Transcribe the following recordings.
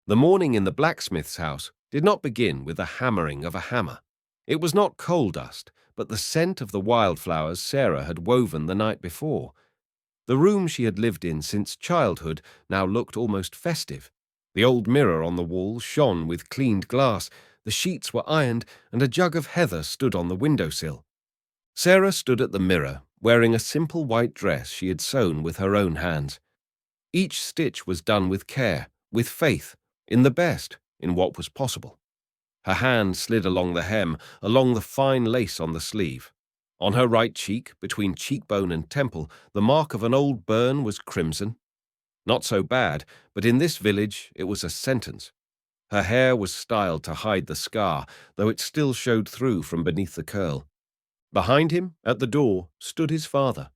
The morning in the blacksmith's house did not begin with the hammering of a hammer. It was not coal dust, but the scent of the wildflowers Sara had woven the night before. The room she had lived in since childhood now looked almost festive. The old mirror on the wall shone with cleaned glass, the sheets were ironed, and a jug of heather stood on the windowsill. Sara stood at the mirror, wearing a simple white dress she had sewn with her own hands. Each stitch was done with care, with faith, in the best, in what was possible. Her hand slid along the hem, along the fine lace on the sleeve. On her right cheek, between cheekbone and temple, the mark of an old burn was crimson. Not so bad, but in this village it was a sentence. Her hair was styled to hide the scar, though it still showed through from beneath the curl. Behind him, at the door, stood his father,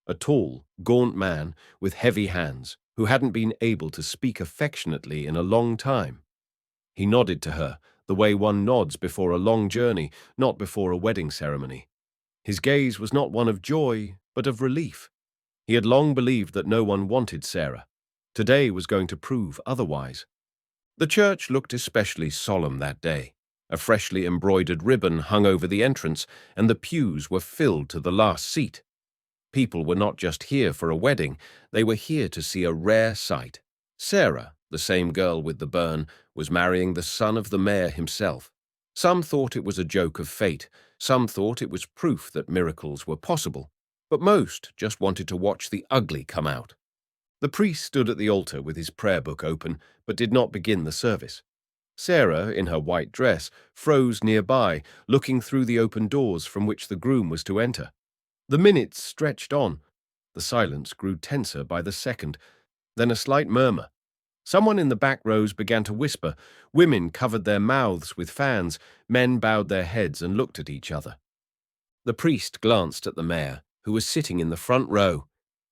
a tall, gaunt man with heavy hands, who hadn't been able to speak affectionately in a long time. He nodded to her, the way one nods before a long journey, not before a wedding ceremony. His gaze was not one of joy, but of relief. He had long believed that no one wanted Sara. Today was going to prove otherwise. The church looked especially solemn that day. A freshly embroidered ribbon hung over the entrance, and the pews were filled to the last seat. People were not just here for a wedding, they were here to see a rare sight. Sara, the same girl with the burn, was marrying the son of the mayor himself. Some thought it was a joke of fate, some thought it was proof that miracles were possible, but most just wanted to watch the ugly come out. The priest stood at the altar with his prayer book open, but did not begin the service. Sara, in her white dress, froze nearby, looking through the open doors from which the groom was to enter. The minutes stretched on. The silence grew tenser by the second. Then a slight murmur. Someone in the back rows began to whisper. Women covered their mouths with fans. Men bowed their heads and looked at each other. The priest glanced at the mayor, who was sitting in the front row.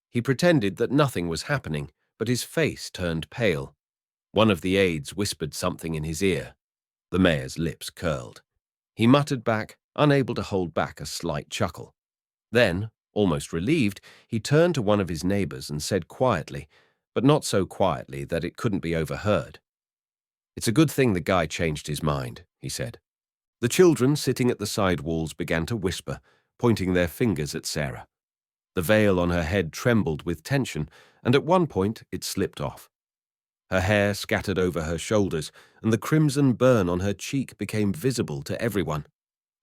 He pretended that nothing was happening, but his face turned pale. One of the aides whispered something in his ear. The mayor's lips curled. He muttered back, unable to hold back a slight chuckle. Then, almost relieved, he turned to one of his neighbors and said quietly, but not so quietly that it couldn't be overheard. "It's a good thing the guy changed his mind," he said. The children sitting at the side walls began to whisper, pointing their fingers at Sara. The veil on her head trembled with tension, and at one point it slipped off. Her hair scattered over her shoulders, and the crimson burn on her cheek became visible to everyone.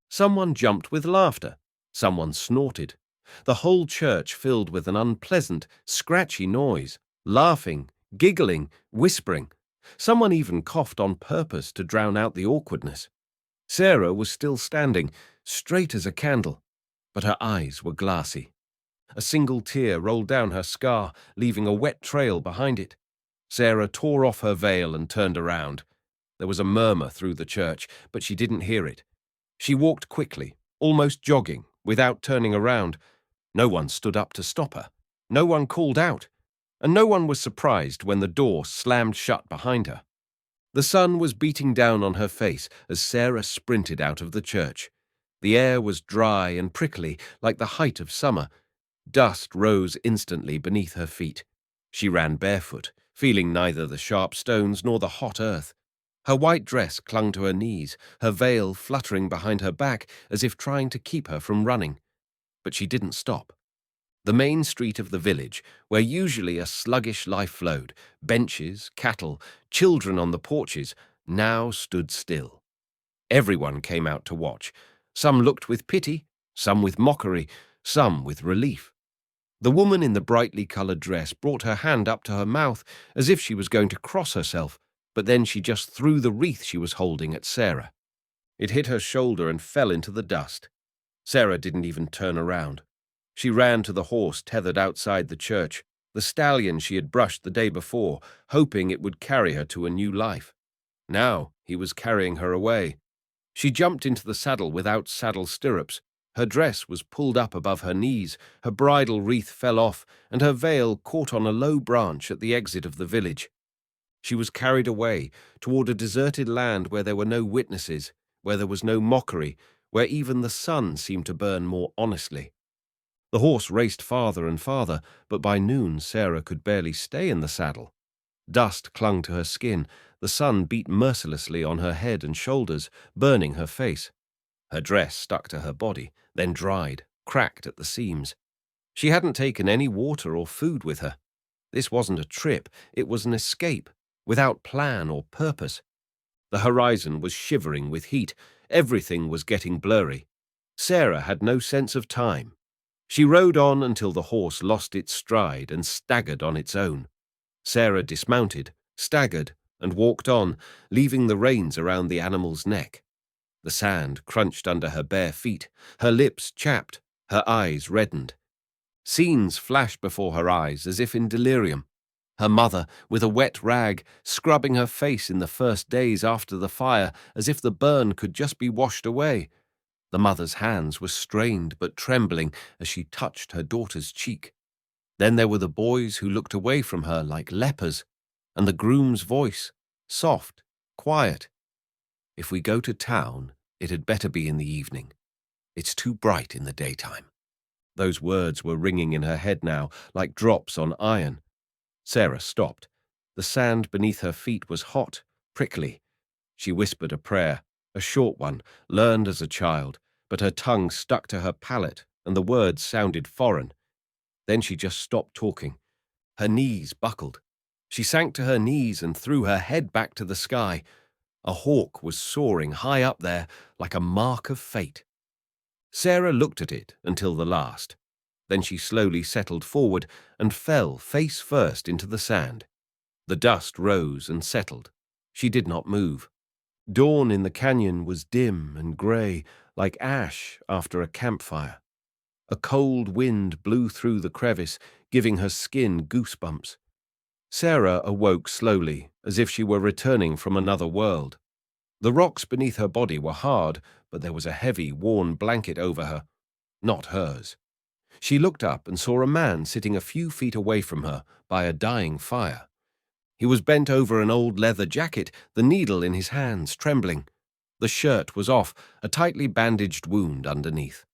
Someone jumped with laughter. Someone snorted. The whole church filled with an unpleasant, scratchy noise, laughing, giggling, whispering. Someone even coughed on purpose to drown out the awkwardness. Sara was still standing, straight as a candle, but her eyes were glassy. A single tear rolled down her scar, leaving a wet trail behind it. Sara tore off her veil and turned around. There was a murmur through the church, but she didn't hear it. She walked quickly, almost jogging, without turning around. No one stood up to stop her. No one called out. And no one was surprised when the door slammed shut behind her. The sun was beating down on her face as Sara sprinted out of the church. The air was dry and prickly, like the height of summer. Dust rose instantly beneath her feet. She ran barefoot, feeling neither the sharp stones nor the hot earth. Her white dress clung to her knees, her veil fluttering behind her back as if trying to keep her from running. But she didn't stop. The main street of the village, where usually a sluggish life flowed, benches, cattle, children on the porches, now stood still. Everyone came out to watch. Some looked with pity, some with mockery, some with relief. The woman in the brightly coloured dress brought her hand up to her mouth as if she was going to cross herself, but then she just threw the wreath she was holding at Sara. It hit her shoulder and fell into the dust. Sara didn't even turn around. She ran to the horse tethered outside the church, the stallion she had brushed the day before, hoping it would carry her to a new life. Now he was carrying her away. She jumped into the saddle without saddle stirrups. Her dress was pulled up above her knees, her bridal wreath fell off, and her veil caught on a low branch at the exit of the village. She was carried away toward a deserted land where there were no witnesses, where there was no mockery, where even the sun seemed to burn more honestly. The horse raced farther and farther, but by noon Sara could barely stay in the saddle. Dust clung to her skin. The sun beat mercilessly on her head and shoulders, burning her face. Her dress stuck to her body, then dried, cracked at the seams. She hadn't taken any water or food with her. This wasn't a trip, it was an escape, without plan or purpose. The horizon was shivering with heat. Everything was getting blurry. Sara had no sense of time. She rode on until the horse lost its stride and staggered on its own. Sara dismounted, staggered, and walked on, leaving the reins around the animal's neck. The sand crunched under her bare feet. Her lips chapped, her eyes reddened. Scenes flashed before her eyes as if in delirium. Her mother, with a wet rag, scrubbing her face in the first days after the fire, as if the burn could just be washed away. The mother's hands were strained but trembling as she touched her daughter's cheek. Then there were the boys who looked away from her like lepers, and the groom's voice, soft, quiet. "If we go to town, it had better be in the evening. It's too bright in the daytime." Those words were ringing in her head now, like drops on iron. Sara stopped. The sand beneath her feet was hot, prickly. She whispered a prayer, a short one, learned as a child, but her tongue stuck to her palate and the words sounded foreign. Then she just stopped talking. Her knees buckled. She sank to her knees and threw her head back to the sky. A hawk was soaring high up there, like a mark of fate. Sara looked at it until the last. Then she slowly settled forward and fell face first into the sand. The dust rose and settled. She did not move. Dawn in the canyon was dim and grey, like ash after a campfire. A cold wind blew through the crevice, giving her skin goosebumps. Sara awoke slowly, as if she were returning from another world. The rocks beneath her body were hard, but there was a heavy, worn blanket over her. Not hers. She looked up and saw a man sitting a few feet away from her by a dying fire. He was bent over an old leather jacket, the needle in his hands, trembling. The shirt was off, a tightly bandaged wound underneath.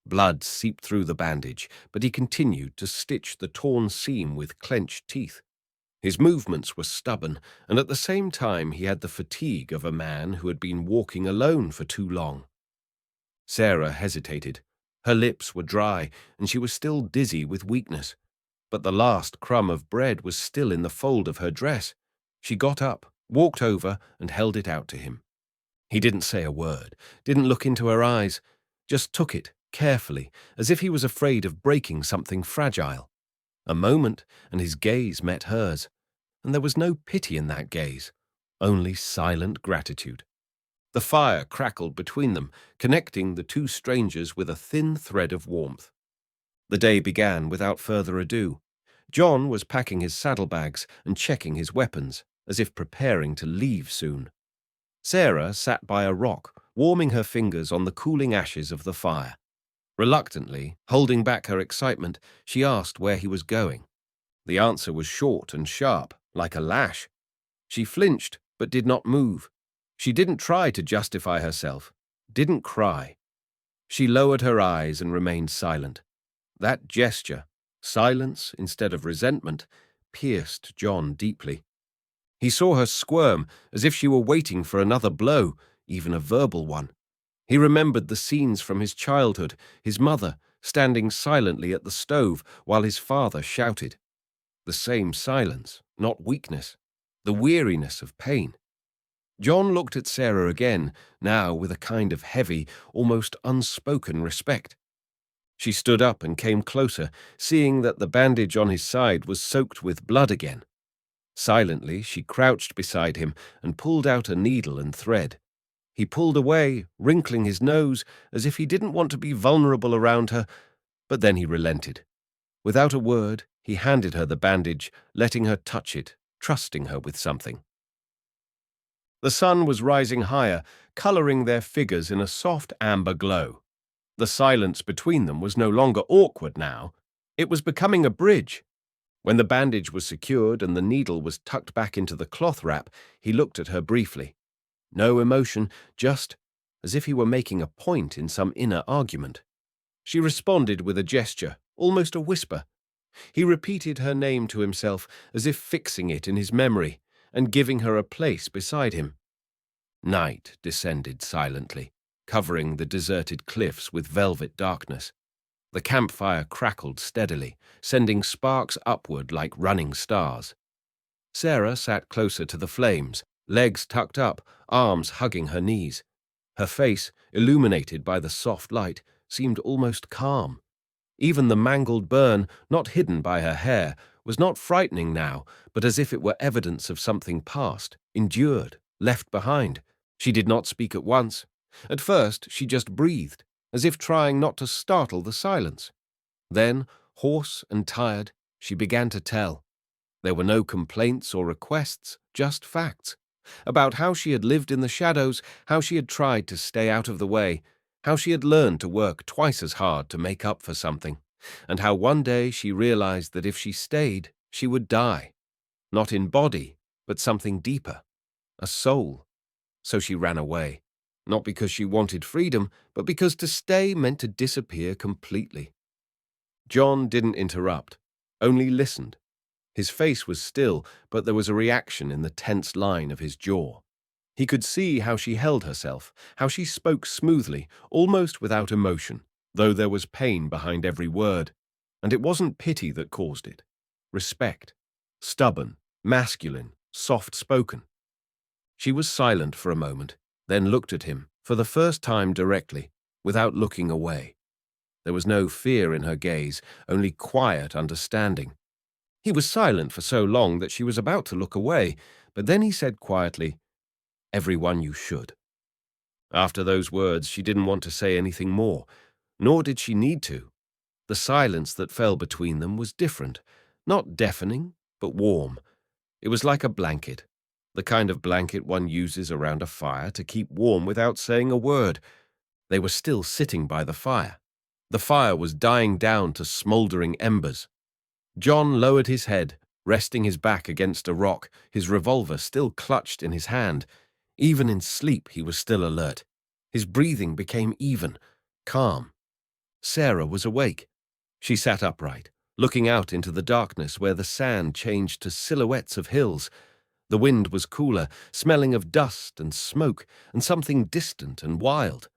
Blood seeped through the bandage, but he continued to stitch the torn seam with clenched teeth. His movements were stubborn, and at the same time he had the fatigue of a man who had been walking alone for too long. Sara hesitated. Her lips were dry, and she was still dizzy with weakness. But the last crumb of bread was still in the fold of her dress. She got up, walked over, and held it out to him. He didn't say a word, didn't look into her eyes, just took it, carefully, as if he was afraid of breaking something fragile. A moment, and his gaze met hers, and there was no pity in that gaze, only silent gratitude. The fire crackled between them, connecting the two strangers with a thin thread of warmth. The day began without further ado. John was packing his saddlebags and checking his weapons, as if preparing to leave soon. Sara sat by a rock, warming her fingers on the cooling ashes of the fire. Reluctantly, holding back her excitement, she asked where he was going. The answer was short and sharp, like a lash. She flinched, but did not move. She didn't try to justify herself, didn't cry. She lowered her eyes and remained silent. That gesture, silence instead of resentment, pierced John deeply. He saw her squirm as if she were waiting for another blow, even a verbal one. He remembered the scenes from his childhood, his mother standing silently at the stove while his father shouted. The same silence, not weakness, the weariness of pain. John looked at Sara again, now with a kind of heavy, almost unspoken respect. She stood up and came closer, seeing that the bandage on his side was soaked with blood again. Silently, she crouched beside him and pulled out a needle and thread. He pulled away, wrinkling his nose, as if he didn't want to be vulnerable around her, but then he relented. Without a word, he handed her the bandage, letting her touch it, trusting her with something. The sun was rising higher, coloring their figures in a soft amber glow. The silence between them was no longer awkward now. It was becoming a bridge. When the bandage was secured and the needle was tucked back into the cloth wrap, he looked at her briefly. No emotion, just as if he were making a point in some inner argument. She responded with a gesture, almost a whisper. He repeated her name to himself as if fixing it in his memory and giving her a place beside him. Night descended silently, covering the deserted cliffs with velvet darkness. The campfire crackled steadily, sending sparks upward like running stars. Sara sat closer to the flames, legs tucked up, arms hugging her knees. Her face, illuminated by the soft light, seemed almost calm. Even the mangled burn, not hidden by her hair, was not frightening now, but as if it were evidence of something past, endured, left behind. She did not speak at once. At first, she just breathed, as if trying not to startle the silence. Then, hoarse and tired, she began to tell. There were no complaints or requests, just facts. About how she had lived in the shadows, how she had tried to stay out of the way, how she had learned to work twice as hard to make up for something, and how one day she realized that if she stayed, she would die. Not in body, but something deeper. A soul. So she ran away. Not because she wanted freedom, but because to stay meant to disappear completely. John didn't interrupt, only listened. His face was still, but there was a reaction in the tense line of his jaw. He could see how she held herself, how she spoke smoothly, almost without emotion, though there was pain behind every word. And it wasn't pity that caused it. Respect. Stubborn, masculine, soft-spoken. She was silent for a moment, then looked at him, for the first time directly, without looking away. There was no fear in her gaze, only quiet understanding. He was silent for so long that she was about to look away, but then he said quietly, "Everyone you should." After those words, she didn't want to say anything more, nor did she need to. The silence that fell between them was different, not deafening, but warm. It was like a blanket, the kind of blanket one uses around a fire to keep warm without saying a word. They were still sitting by the fire. The fire was dying down to smoldering embers. John lowered his head, resting his back against a rock, his revolver still clutched in his hand. Even in sleep he was still alert. His breathing became even, calm. Sara was awake. She sat upright, looking out into the darkness where the sand changed to silhouettes of hills. The wind was cooler, smelling of dust and smoke and something distant and wild.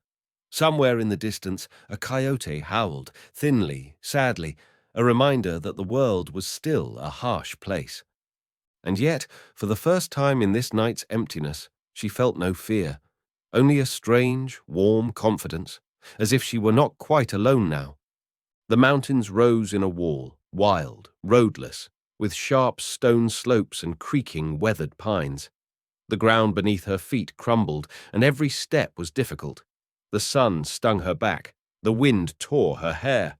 Somewhere in the distance, a coyote howled, thinly, sadly, a reminder that the world was still a harsh place. And yet, for the first time in this night's emptiness, she felt no fear, only a strange, warm confidence, as if she were not quite alone now. The mountains rose in a wall, wild, roadless, with sharp stone slopes and creaking, weathered pines. The ground beneath her feet crumbled, and every step was difficult. The sun stung her back, the wind tore her hair.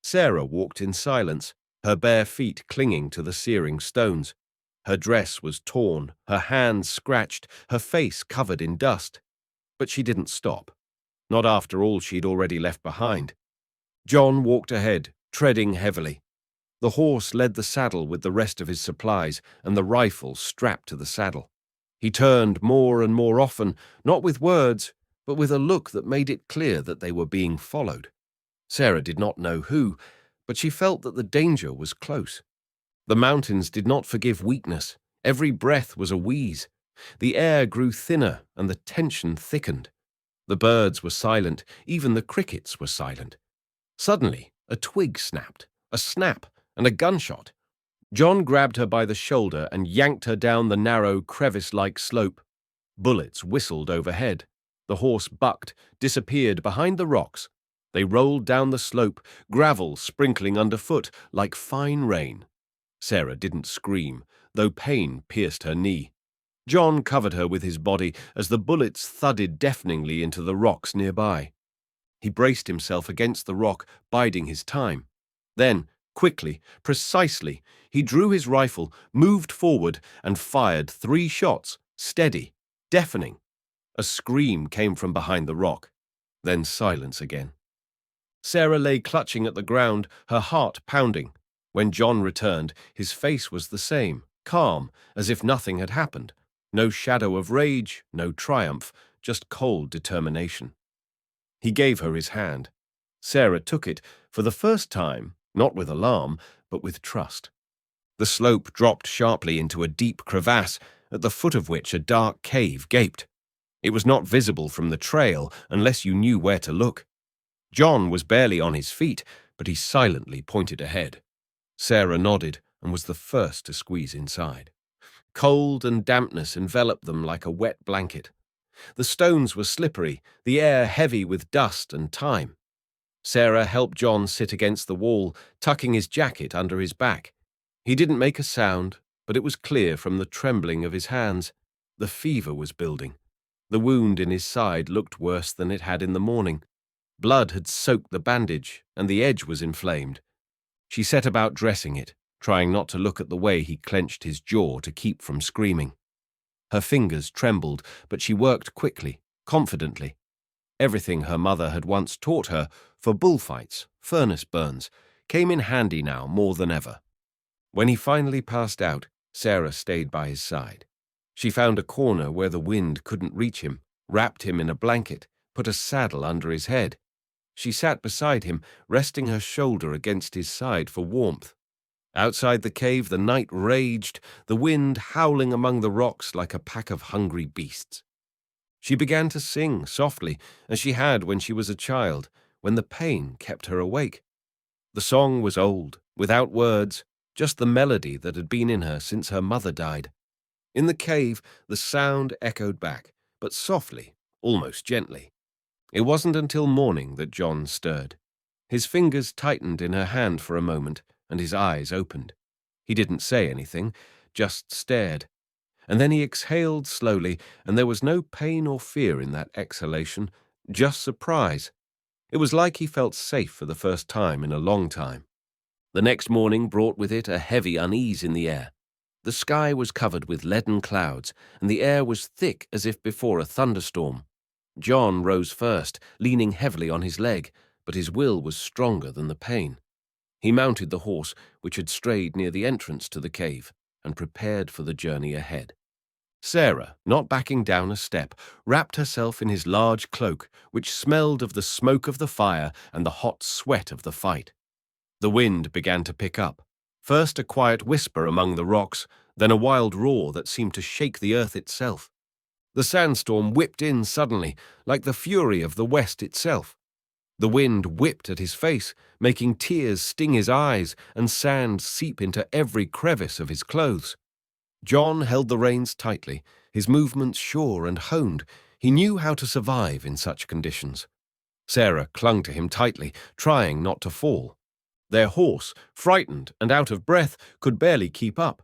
Sara walked in silence, her bare feet clinging to the searing stones. Her dress was torn, her hands scratched, her face covered in dust. But she didn't stop, not after all she'd already left behind. John walked ahead, treading heavily. The horse led the saddle with the rest of his supplies, and the rifle strapped to the saddle. He turned more and more often, not with words, but with a look that made it clear that they were being followed. Sara did not know who, but she felt that the danger was close. The mountains did not forgive weakness. Every breath was a wheeze. The air grew thinner and the tension thickened. The birds were silent, even the crickets were silent. Suddenly, a twig snapped, a snap, and a gunshot. John grabbed her by the shoulder and yanked her down the narrow, crevice-like slope. Bullets whistled overhead. The horse bucked, disappeared behind the rocks. They rolled down the slope, gravel sprinkling underfoot like fine rain. Sara didn't scream, though pain pierced her knee. John covered her with his body as the bullets thudded deafeningly into the rocks nearby. He braced himself against the rock, biding his time. Then, quickly, precisely, he drew his rifle, moved forward, and fired 3 shots, steady, deafening. A scream came from behind the rock. Then silence again. Sara lay clutching at the ground, her heart pounding. When John returned, his face was the same, calm, as if nothing had happened. No shadow of rage, no triumph, just cold determination. He gave her his hand. Sara took it, for the first time, not with alarm, but with trust. The slope dropped sharply into a deep crevasse, at the foot of which a dark cave gaped. It was not visible from the trail unless you knew where to look. John was barely on his feet, but he silently pointed ahead. Sara nodded and was the first to squeeze inside. Cold and dampness enveloped them like a wet blanket. The stones were slippery, the air heavy with dust and time. Sara helped John sit against the wall, tucking his jacket under his back. He didn't make a sound, but it was clear from the trembling of his hands. The fever was building. The wound in his side looked worse than it had in the morning. Blood had soaked the bandage, and the edge was inflamed. She set about dressing it, trying not to look at the way he clenched his jaw to keep from screaming. Her fingers trembled, but she worked quickly, confidently. Everything her mother had once taught her for bullfights, furnace burns, came in handy now more than ever. When he finally passed out, Sara stayed by his side. She found a corner where the wind couldn't reach him, wrapped him in a blanket, put a saddle under his head. She sat beside him, resting her shoulder against his side for warmth. Outside the cave, the night raged, the wind howling among the rocks like a pack of hungry beasts. She began to sing softly, as she had when she was a child, when the pain kept her awake. The song was old, without words, just the melody that had been in her since her mother died. In the cave, the sound echoed back, but softly, almost gently. It wasn't until morning that John stirred. His fingers tightened in her hand for a moment, and his eyes opened. He didn't say anything, just stared. And then he exhaled slowly, and there was no pain or fear in that exhalation, just surprise. It was like he felt safe for the first time in a long time. The next morning brought with it a heavy unease in the air. The sky was covered with leaden clouds, and the air was thick as if before a thunderstorm. John rose first, leaning heavily on his leg, but his will was stronger than the pain. He mounted the horse, which had strayed near the entrance to the cave, and prepared for the journey ahead. Sara, not backing down a step, wrapped herself in his large cloak, which smelled of the smoke of the fire and the hot sweat of the fight. The wind began to pick up, first a quiet whisper among the rocks, then a wild roar that seemed to shake the earth itself. The sandstorm whipped in suddenly, like the fury of the west itself. The wind whipped at his face, making tears sting his eyes and sand seep into every crevice of his clothes. John held the reins tightly, his movements sure and honed. He knew how to survive in such conditions. Sara clung to him tightly, trying not to fall. Their horse, frightened and out of breath, could barely keep up.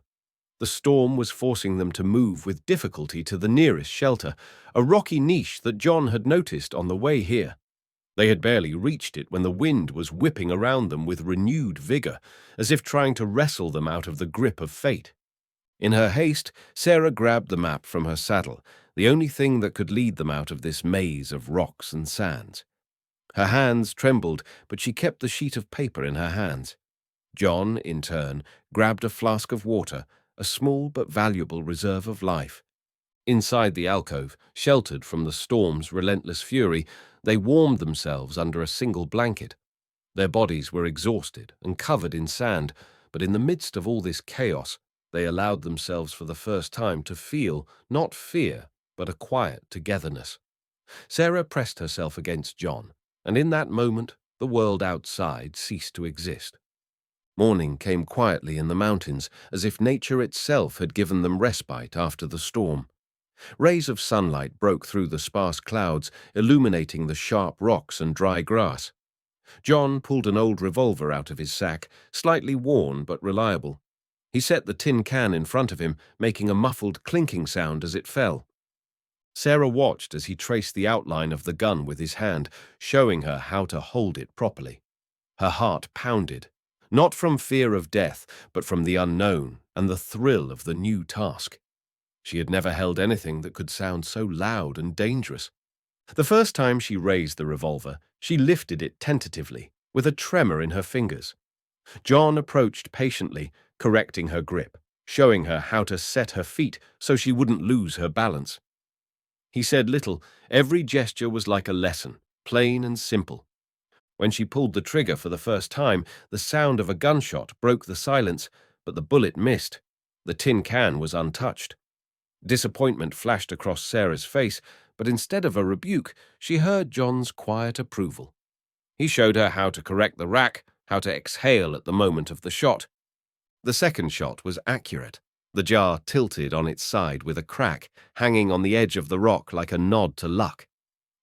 The storm was forcing them to move with difficulty to the nearest shelter, a rocky niche that John had noticed on the way here. They had barely reached it when the wind was whipping around them with renewed vigor, as if trying to wrestle them out of the grip of fate. In her haste, Sara grabbed the map from her saddle, the only thing that could lead them out of this maze of rocks and sands. Her hands trembled, but she kept the sheet of paper in her hands. John, in turn, grabbed a flask of water, a small but valuable reserve of life. Inside the alcove, sheltered from the storm's relentless fury, they warmed themselves under a single blanket. Their bodies were exhausted and covered in sand, but in the midst of all this chaos, they allowed themselves for the first time to feel, not fear, but a quiet togetherness. Sara pressed herself against John, and in that moment, the world outside ceased to exist. Morning came quietly in the mountains, as if nature itself had given them respite after the storm. Rays of sunlight broke through the sparse clouds, illuminating the sharp rocks and dry grass. John pulled an old revolver out of his sack, slightly worn but reliable. He set the tin can in front of him, making a muffled clinking sound as it fell. Sara watched as he traced the outline of the gun with his hand, showing her how to hold it properly. Her heart pounded, not from fear of death, but from the unknown and the thrill of the new task. She had never held anything that could sound so loud and dangerous. The first time she raised the revolver, she lifted it tentatively, with a tremor in her fingers. John approached patiently, correcting her grip, showing her how to set her feet so she wouldn't lose her balance. He said little. Every gesture was like a lesson, plain and simple. When she pulled the trigger for the first time, the sound of a gunshot broke the silence, but the bullet missed. The tin can was untouched. Disappointment flashed across Sarah's face, but instead of a rebuke, she heard John's quiet approval. He showed her how to correct the rack, how to exhale at the moment of the shot. The second shot was accurate. The jar tilted on its side with a crack, hanging on the edge of the rock like a nod to luck.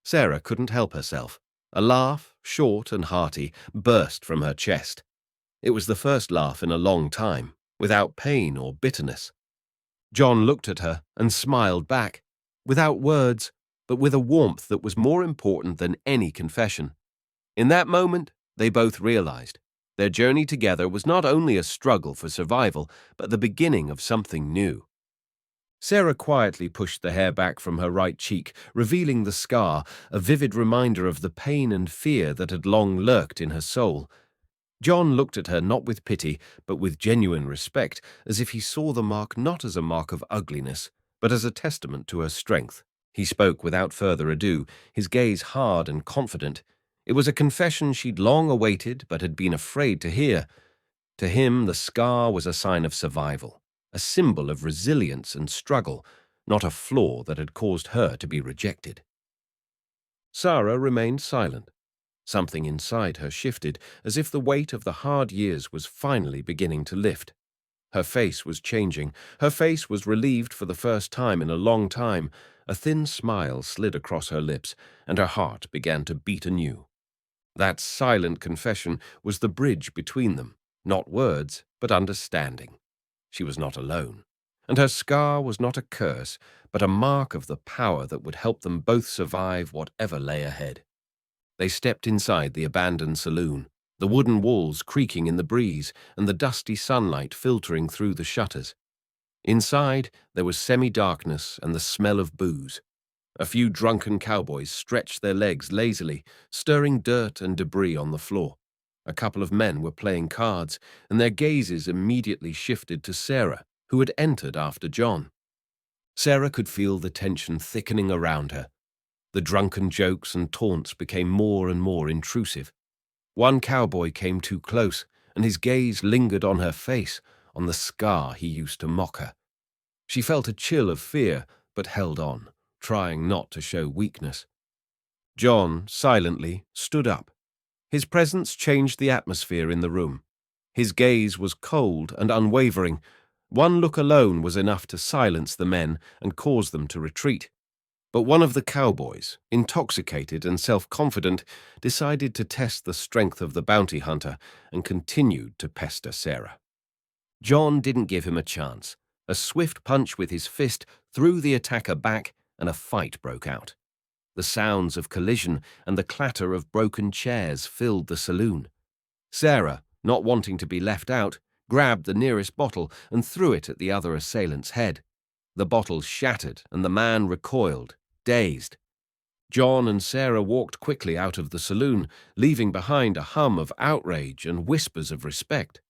Sara couldn't help herself. A laugh, short and hearty, burst from her chest. It was the first laugh in a long time, without pain or bitterness. John looked at her and smiled back, without words, but with a warmth that was more important than any confession. In that moment, they both realized their journey together was not only a struggle for survival, but the beginning of something new. Sara quietly pushed the hair back from her right cheek, revealing the scar, a vivid reminder of the pain and fear that had long lurked in her soul. John looked at her not with pity, but with genuine respect, as if he saw the mark not as a mark of ugliness, but as a testament to her strength. He spoke without further ado, his gaze hard and confident. It was a confession she'd long awaited but had been afraid to hear. To him, the scar was a sign of survival, a symbol of resilience and struggle, not a flaw that had caused her to be rejected. Sara remained silent. Something inside her shifted, as if the weight of the hard years was finally beginning to lift. Her face was changing. Her face was relieved for the first time in a long time. A thin smile slid across her lips, and her heart began to beat anew. That silent confession was the bridge between them, not words, but understanding. She was not alone, and her scar was not a curse, but a mark of the power that would help them both survive whatever lay ahead. They stepped inside the abandoned saloon, the wooden walls creaking in the breeze and the dusty sunlight filtering through the shutters. Inside, there was semi-darkness and the smell of booze. A few drunken cowboys stretched their legs lazily, stirring dirt and debris on the floor. A couple of men were playing cards, and their gazes immediately shifted to Sara, who had entered after John. Sara could feel the tension thickening around her. The drunken jokes and taunts became more and more intrusive. One cowboy came too close, and his gaze lingered on her face, on the scar he used to mock her. She felt a chill of fear, but held on, trying not to show weakness. John, silently, stood up. His presence changed the atmosphere in the room. His gaze was cold and unwavering. One look alone was enough to silence the men and cause them to retreat. But one of the cowboys, intoxicated and self-confident, decided to test the strength of the bounty hunter and continued to pester Sara. John didn't give him a chance. A swift punch with his fist threw the attacker back, and a fight broke out. The sounds of collision and the clatter of broken chairs filled the saloon. Sara, not wanting to be left out, grabbed the nearest bottle and threw it at the other assailant's head. The bottle shattered, and the man recoiled, dazed. John and Sara walked quickly out of the saloon, leaving behind a hum of outrage and whispers of respect.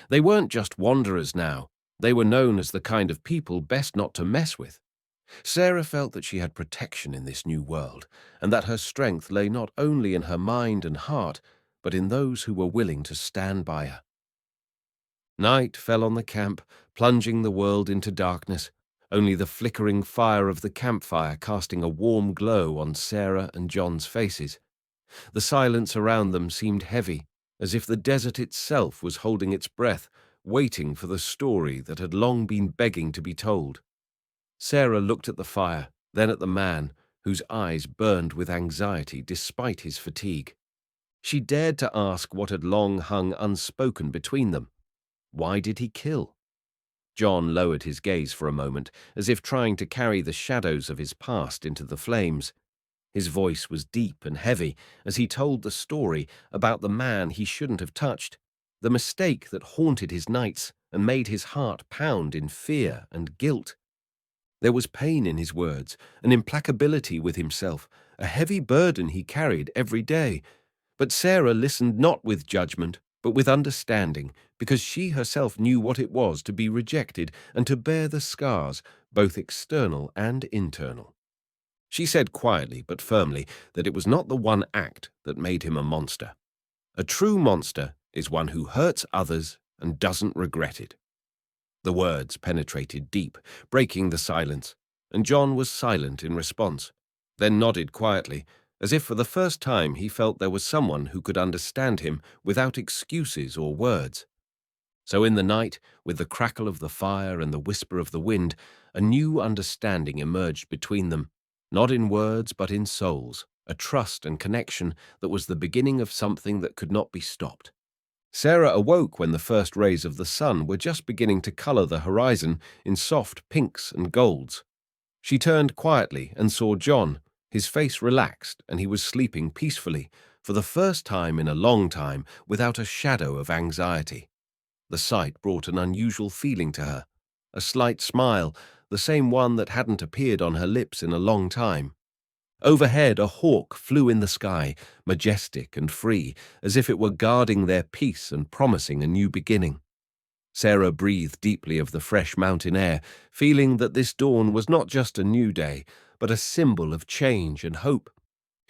They weren't just wanderers now. They were known as the kind of people best not to mess with. Sara felt that she had protection in this new world, and that her strength lay not only in her mind and heart, but in those who were willing to stand by her. Night fell on the camp, plunging the world into darkness, only the flickering fire of the campfire casting a warm glow on Sara and John's faces. The silence around them seemed heavy, as if the desert itself was holding its breath, waiting for the story that had long been begging to be told. Sara looked at the fire, then at the man, whose eyes burned with anxiety despite his fatigue. She dared to ask what had long hung unspoken between them. Why did he kill? John lowered his gaze for a moment, as if trying to carry the shadows of his past into the flames. His voice was deep and heavy as he told the story about the man he shouldn't have touched, the mistake that haunted his nights and made his heart pound in fear and guilt. There was pain in his words, an implacability with himself, a heavy burden he carried every day. But Sara listened not with judgment, but with understanding, because she herself knew what it was to be rejected and to bear the scars, both external and internal. She said quietly but firmly that it was not the one act that made him a monster. A true monster is one who hurts others and doesn't regret it. The words penetrated deep, breaking the silence, and John was silent in response, then nodded quietly, as if for the first time he felt there was someone who could understand him without excuses or words. So in the night, with the crackle of the fire and the whisper of the wind, a new understanding emerged between them, not in words but in souls, a trust and connection that was the beginning of something that could not be stopped. Sara awoke when the first rays of the sun were just beginning to color the horizon in soft pinks and golds. She turned quietly and saw John, his face relaxed, and he was sleeping peacefully, for the first time in a long time, without a shadow of anxiety. The sight brought an unusual feeling to her, a slight smile, the same one that hadn't appeared on her lips in a long time. Overhead, a hawk flew in the sky, majestic and free, as if it were guarding their peace and promising a new beginning. Sara breathed deeply of the fresh mountain air, feeling that this dawn was not just a new day, but a symbol of change and hope.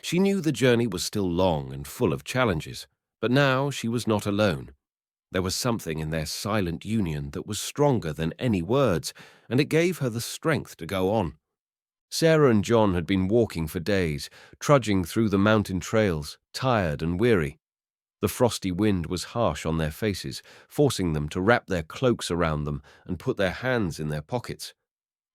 She knew the journey was still long and full of challenges, but now she was not alone. There was something in their silent union that was stronger than any words, and it gave her the strength to go on. Sara and John had been walking for days, trudging through the mountain trails, tired and weary. The frosty wind was harsh on their faces, forcing them to wrap their cloaks around them and put their hands in their pockets.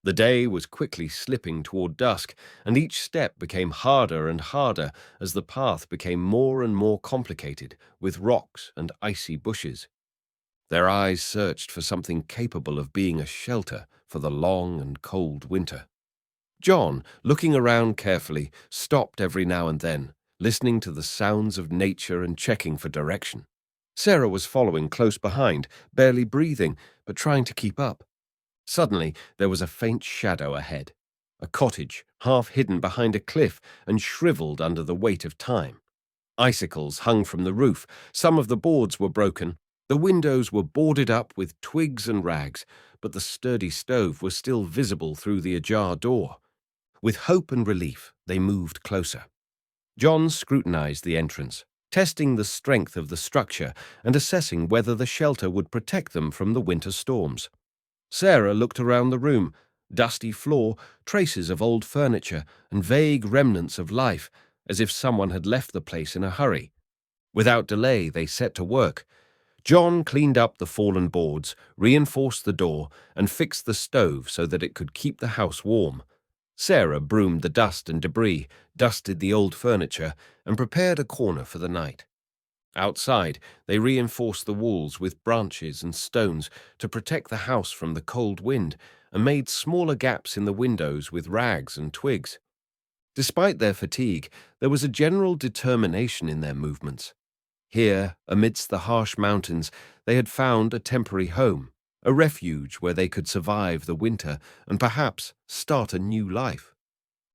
The day was quickly slipping toward dusk, and each step became harder and harder as the path became more and more complicated, with rocks and icy bushes. Their eyes searched for something capable of being a shelter for the long and cold winter. John, looking around carefully, stopped every now and then, listening to the sounds of nature and checking for direction. Sara was following close behind, barely breathing, but trying to keep up. Suddenly, there was a faint shadow ahead. A cottage, half hidden behind a cliff and shriveled under the weight of time. Icicles hung from the roof, some of the boards were broken, the windows were boarded up with twigs and rags, but the sturdy stove was still visible through the ajar door. With hope and relief, they moved closer. John scrutinized the entrance, testing the strength of the structure and assessing whether the shelter would protect them from the winter storms. Sara looked around the room, dusty floor, traces of old furniture, and vague remnants of life, as if someone had left the place in a hurry. Without delay, they set to work. John cleaned up the fallen boards, reinforced the door, and fixed the stove so that it could keep the house warm. Sara broomed the dust and debris, dusted the old furniture, and prepared a corner for the night. Outside, they reinforced the walls with branches and stones to protect the house from the cold wind, and made smaller gaps in the windows with rags and twigs. Despite their fatigue, there was a general determination in their movements. Here, amidst the harsh mountains, they had found a temporary home, a refuge where they could survive the winter and perhaps start a new life.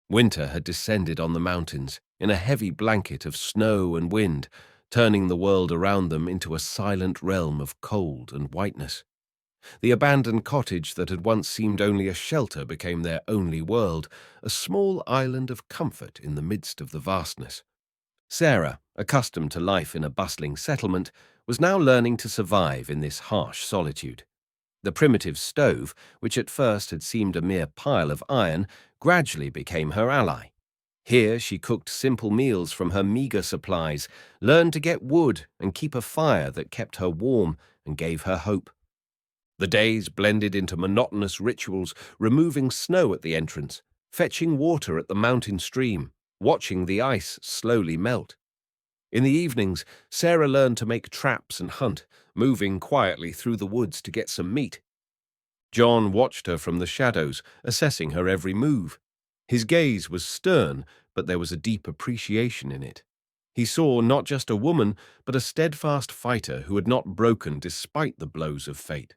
Winter had descended on the mountains in a heavy blanket of snow and wind, turning the world around them into a silent realm of cold and whiteness. The abandoned cottage that had once seemed only a shelter became their only world, a small island of comfort in the midst of the vastness. Sara, accustomed to life in a bustling settlement, was now learning to survive in this harsh solitude. The primitive stove, which at first had seemed a mere pile of iron, gradually became her ally. Here she cooked simple meals from her meager supplies, learned to get wood and keep a fire that kept her warm and gave her hope. The days blended into monotonous rituals, removing snow at the entrance, fetching water at the mountain stream, watching the ice slowly melt. In the evenings, Sara learned to make traps and hunt, moving quietly through the woods to get some meat. John watched her from the shadows, assessing her every move. His gaze was stern, but there was a deep appreciation in it. He saw not just a woman, but a steadfast fighter who had not broken despite the blows of fate.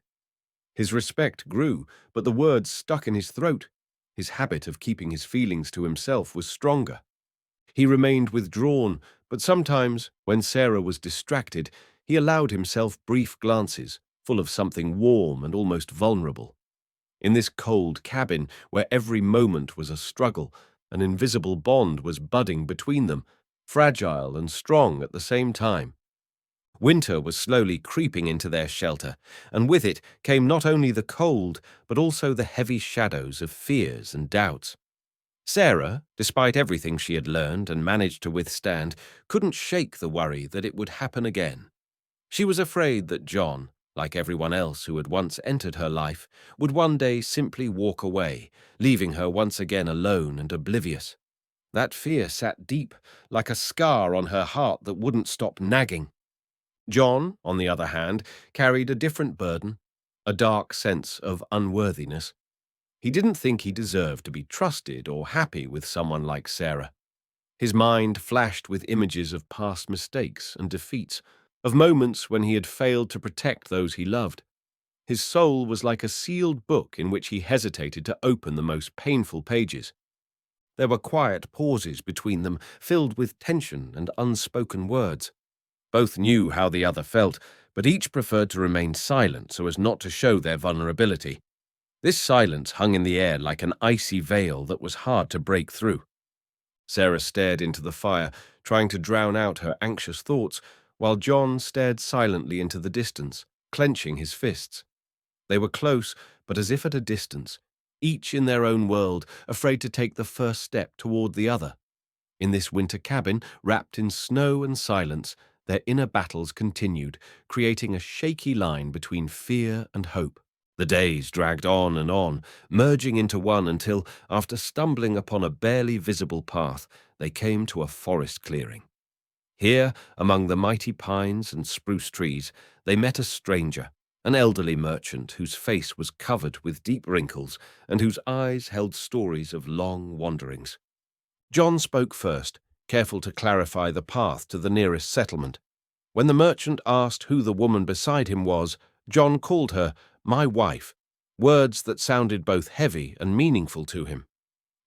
His respect grew, but the words stuck in his throat. His habit of keeping his feelings to himself was stronger. He remained withdrawn, but sometimes, when Sara was distracted, he allowed himself brief glances, full of something warm and almost vulnerable. In this cold cabin, where every moment was a struggle, an invisible bond was budding between them, fragile and strong at the same time. Winter was slowly creeping into their shelter, and with it came not only the cold, but also the heavy shadows of fears and doubts. Sara, despite everything she had learned and managed to withstand, couldn't shake the worry that it would happen again. She was afraid that John, like everyone else who had once entered her life, would one day simply walk away, leaving her once again alone and oblivious. That fear sat deep, like a scar on her heart that wouldn't stop nagging. John, on the other hand, carried a different burden, a dark sense of unworthiness. He didn't think he deserved to be trusted or happy with someone like Sara. His mind flashed with images of past mistakes and defeats, of moments when he had failed to protect those he loved. His soul was like a sealed book in which he hesitated to open the most painful pages. There were quiet pauses between them, filled with tension and unspoken words. Both knew how the other felt, but each preferred to remain silent so as not to show their vulnerability. This silence hung in the air like an icy veil that was hard to break through. Sara stared into the fire, trying to drown out her anxious thoughts, while John stared silently into the distance, clenching his fists. They were close, but as if at a distance, each in their own world, afraid to take the first step toward the other. In this winter cabin, wrapped in snow and silence, their inner battles continued, creating a shaky line between fear and hope. The days dragged on, merging into one until, after stumbling upon a barely visible path, they came to a forest clearing. Here, among the mighty pines and spruce trees, they met a stranger, an elderly merchant whose face was covered with deep wrinkles and whose eyes held stories of long wanderings. John spoke first, careful to clarify the path to the nearest settlement. When the merchant asked who the woman beside him was, John called her "my wife," words that sounded both heavy and meaningful to him.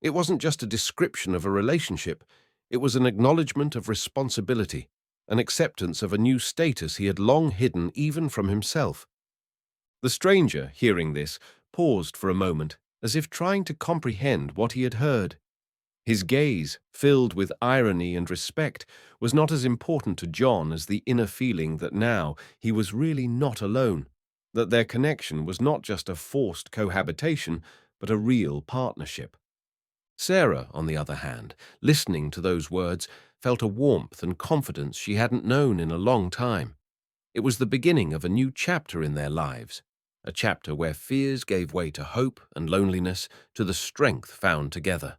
It wasn't just a description of a relationship, it was an acknowledgement of responsibility, an acceptance of a new status he had long hidden even from himself. The stranger, hearing this, paused for a moment, as if trying to comprehend what he had heard. His gaze, filled with irony and respect, was not as important to John as the inner feeling that now he was really not alone, that their connection was not just a forced cohabitation, but a real partnership. Sara, on the other hand, listening to those words, felt a warmth and confidence she hadn't known in a long time. It was the beginning of a new chapter in their lives, a chapter where fears gave way to hope and loneliness, to the strength found together.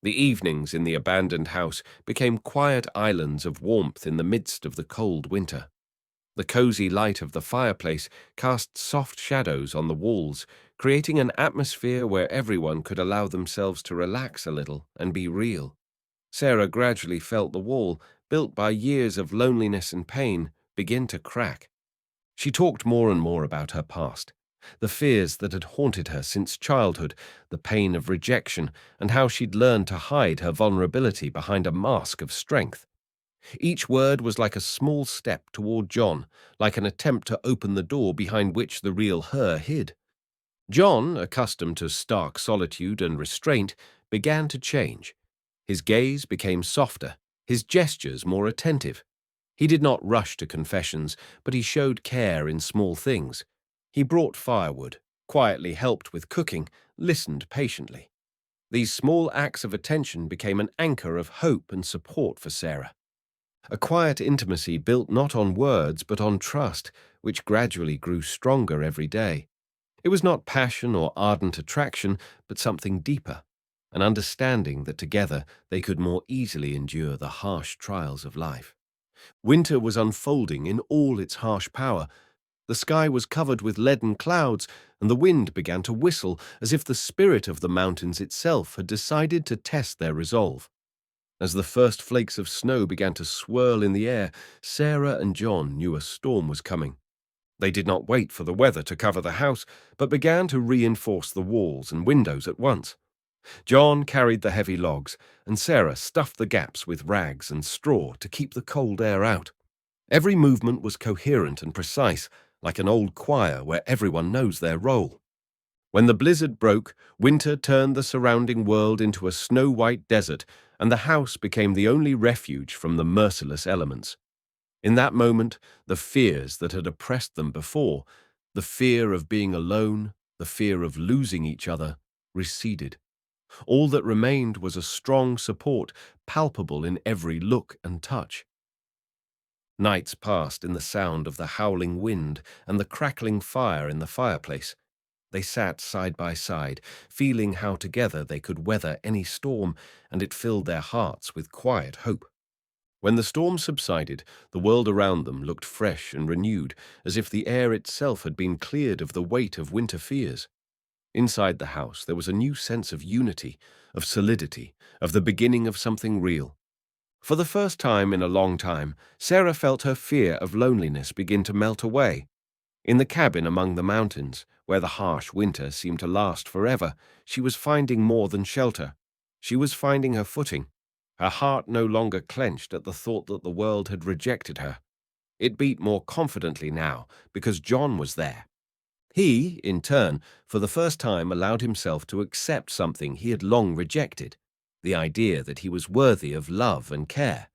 The evenings in the abandoned house became quiet islands of warmth in the midst of the cold winter. The cozy light of the fireplace cast soft shadows on the walls, creating an atmosphere where everyone could allow themselves to relax a little and be real. Sara gradually felt the wall, built by years of loneliness and pain, begin to crack. She talked more and more about her past, the fears that had haunted her since childhood, the pain of rejection, and how she'd learned to hide her vulnerability behind a mask of strength. Each word was like a small step toward John, like an attempt to open the door behind which the real her hid. John, accustomed to stark solitude and restraint, began to change. His gaze became softer, his gestures more attentive. He did not rush to confessions, but he showed care in small things. He brought firewood, quietly helped with cooking, listened patiently. These small acts of attention became an anchor of hope and support for Sara. A quiet intimacy built not on words but on trust, which gradually grew stronger every day. It was not passion or ardent attraction, but something deeper, an understanding that together they could more easily endure the harsh trials of life. Winter was unfolding in all its harsh power. The sky was covered with leaden clouds, and the wind began to whistle as if the spirit of the mountains itself had decided to test their resolve. As the first flakes of snow began to swirl in the air, Sara and John knew a storm was coming. They did not wait for the weather to cover the house, but began to reinforce the walls and windows at once. John carried the heavy logs, and Sara stuffed the gaps with rags and straw to keep the cold air out. Every movement was coherent and precise, like an old choir where everyone knows their role. When the blizzard broke, winter turned the surrounding world into a snow-white desert, and the house became the only refuge from the merciless elements. In that moment, the fears that had oppressed them before, the fear of being alone, the fear of losing each other, receded. All that remained was a strong support, palpable in every look and touch. Nights passed in the sound of the howling wind and the crackling fire in the fireplace. They sat side by side, feeling how together they could weather any storm, and it filled their hearts with quiet hope. When the storm subsided, the world around them looked fresh and renewed, as if the air itself had been cleared of the weight of winter fears. Inside the house there was a new sense of unity, of solidity, of the beginning of something real. For the first time in a long time, Sara felt her fear of loneliness begin to melt away. In the cabin among the mountains, where the harsh winter seemed to last forever, she was finding more than shelter. She was finding her footing. Her heart no longer clenched at the thought that the world had rejected her. It beat more confidently now, because John was there. He, in turn, for the first time allowed himself to accept something he had long rejected, the idea that he was worthy of love and care.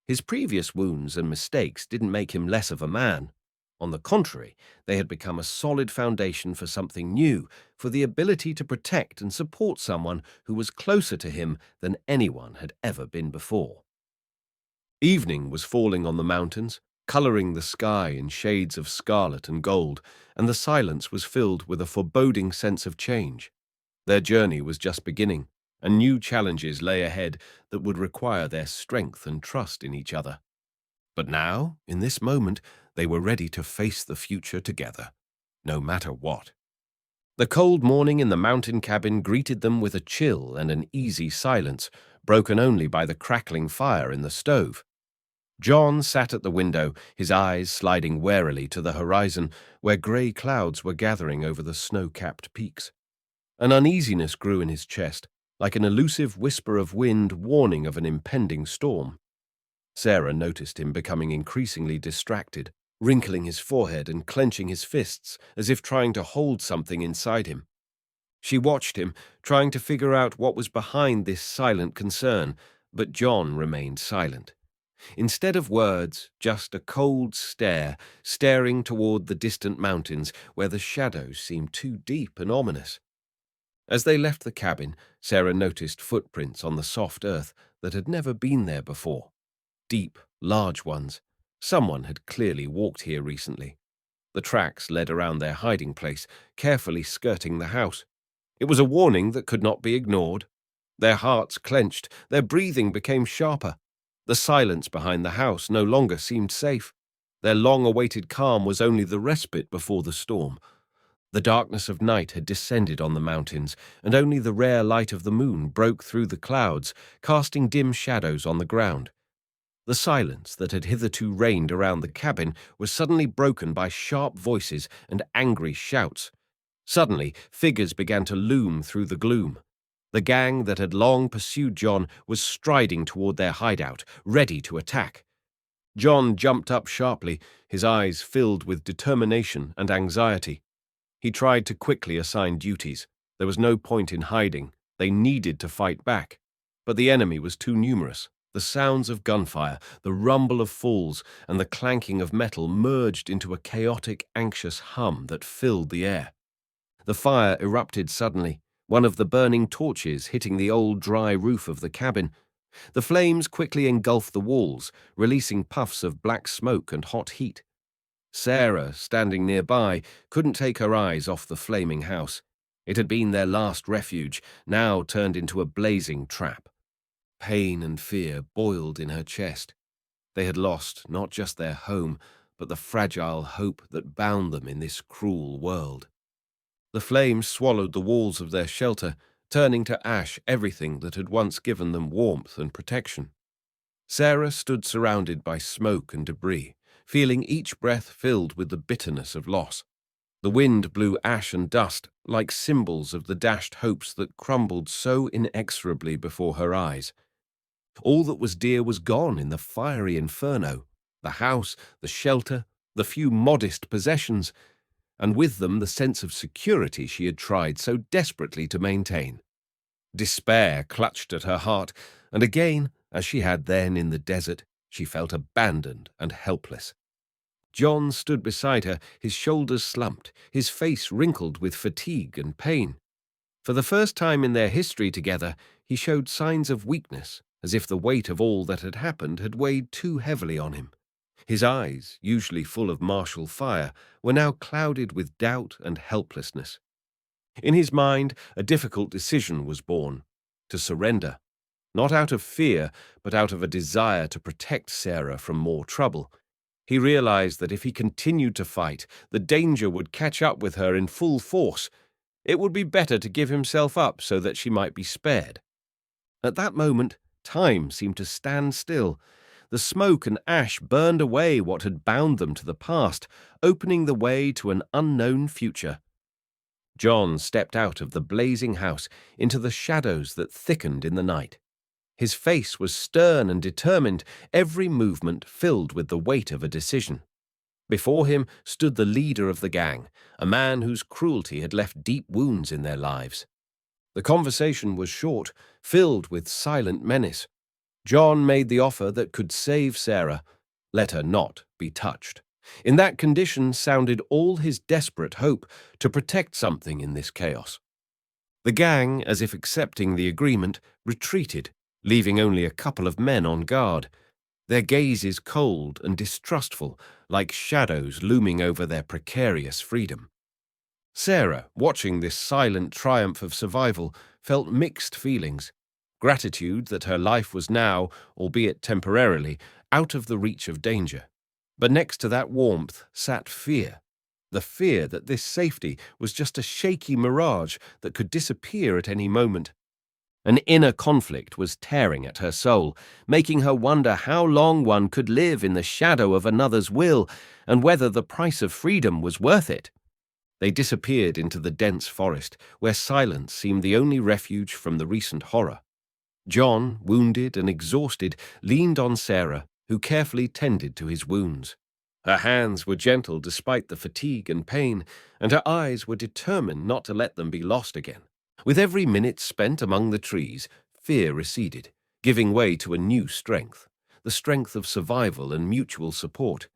His previous wounds and mistakes didn't make him less of a man. On the contrary, they had become a solid foundation for something new, for the ability to protect and support someone who was closer to him than anyone had ever been before. Evening was falling on the mountains, coloring the sky in shades of scarlet and gold, and the silence was filled with a foreboding sense of change. Their journey was just beginning, and new challenges lay ahead that would require their strength and trust in each other. But now, in this moment, they were ready to face the future together, no matter what. The cold morning in the mountain cabin greeted them with a chill and an easy silence, broken only by the crackling fire in the stove. John sat at the window, his eyes sliding warily to the horizon, where grey clouds were gathering over the snow-capped peaks. An uneasiness grew in his chest, like an elusive whisper of wind warning of an impending storm. Sara noticed him becoming increasingly distracted, wrinkling his forehead and clenching his fists as if trying to hold something inside him. She watched him, trying to figure out what was behind this silent concern, but John remained silent. Instead of words, just a cold stare, staring toward the distant mountains where the shadows seemed too deep and ominous. As they left the cabin, Sara noticed footprints on the soft earth that had never been there before. Deep, large ones. Someone had clearly walked here recently. The tracks led around their hiding place, carefully skirting the house. It was a warning that could not be ignored. Their hearts clenched, their breathing became sharper. The silence behind the house no longer seemed safe. Their long-awaited calm was only the respite before the storm. The darkness of night had descended on the mountains, and only the rare light of the moon broke through the clouds, casting dim shadows on the ground. The silence that had hitherto reigned around the cabin was suddenly broken by sharp voices and angry shouts. Suddenly, figures began to loom through the gloom. The gang that had long pursued John was striding toward their hideout, ready to attack. John jumped up sharply, his eyes filled with determination and anxiety. He tried to quickly assign duties. There was no point in hiding. They needed to fight back. But the enemy was too numerous. The sounds of gunfire, the rumble of falls, and the clanking of metal merged into a chaotic, anxious hum that filled the air. The fire erupted suddenly, one of the burning torches hitting the old dry roof of the cabin. The flames quickly engulfed the walls, releasing puffs of black smoke and hot heat. Sara, standing nearby, couldn't take her eyes off the flaming house. It had been their last refuge, now turned into a blazing trap. Pain and fear boiled in her chest. They had lost not just their home, but the fragile hope that bound them in this cruel world. The flames swallowed the walls of their shelter, turning to ash everything that had once given them warmth and protection. Sara stood surrounded by smoke and debris, feeling each breath filled with the bitterness of loss. The wind blew ash and dust like symbols of the dashed hopes that crumbled so inexorably before her eyes. All that was dear was gone in the fiery inferno, the house, the shelter, the few modest possessions, and with them the sense of security she had tried so desperately to maintain. Despair clutched at her heart, and again, as she had then in the desert, She felt abandoned and helpless. John stood beside her, his shoulders slumped, his face wrinkled with fatigue and pain. For the first time in their history together, he showed signs of weakness, as if the weight of all that had happened had weighed too heavily on him. His eyes, usually full of martial fire, were now clouded with doubt and helplessness. In his mind, a difficult decision was born: to surrender, not out of fear, but out of a desire to protect Sara from more trouble. He realized that if he continued to fight, the danger would catch up with her in full force. It would be better to give himself up so that she might be spared. At that moment, time seemed to stand still. The smoke and ash burned away what had bound them to the past, opening the way to an unknown future. John stepped out of the blazing house into the shadows that thickened in the night. His face was stern and determined, every movement filled with the weight of a decision. Before him stood the leader of the gang, a man whose cruelty had left deep wounds in their lives. The conversation was short, filled with silent menace. John made the offer that could save Sara: let her not be touched. In that condition sounded all his desperate hope to protect something in this chaos. The gang, as if accepting the agreement, retreated, leaving only a couple of men on guard, their gazes cold and distrustful, like shadows looming over their precarious freedom. Sara, watching this silent triumph of survival, felt mixed feelings: gratitude that her life was now, albeit temporarily, out of the reach of danger. But next to that warmth sat fear. The fear that this safety was just a shaky mirage that could disappear at any moment. An inner conflict was tearing at her soul, making her wonder how long one could live in the shadow of another's will, and whether the price of freedom was worth it. They disappeared into the dense forest, where silence seemed the only refuge from the recent horror. John, wounded and exhausted, leaned on Sara, who carefully tended to his wounds. Her hands were gentle despite the fatigue and pain, and her eyes were determined not to let them be lost again. With every minute spent among the trees, fear receded, giving way to a new strength, the strength of survival and mutual support.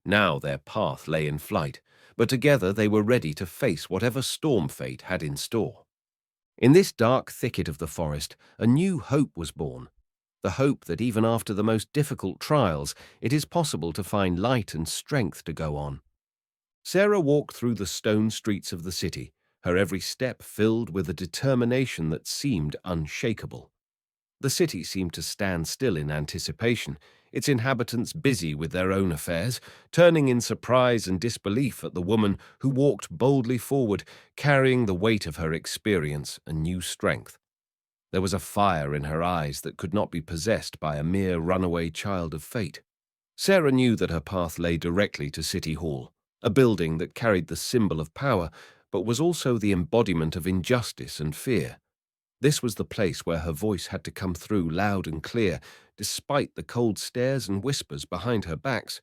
Now their path lay in flight, but together they were ready to face whatever storm fate had in store. In this dark thicket of the forest, a new hope was born, the hope that even after the most difficult trials, it is possible to find light and strength to go on. Sara walked through the stone streets of the city, her every step filled with a determination that seemed unshakable. The city seemed to stand still in anticipation, its inhabitants busy with their own affairs, turning in surprise and disbelief at the woman who walked boldly forward, carrying the weight of her experience and new strength. There was a fire in her eyes that could not be possessed by a mere runaway child of fate. Sara knew that her path lay directly to City Hall, a building that carried the symbol of power, but was also the embodiment of injustice and fear. This was the place where her voice had to come through loud and clear, despite the cold stares and whispers behind her backs.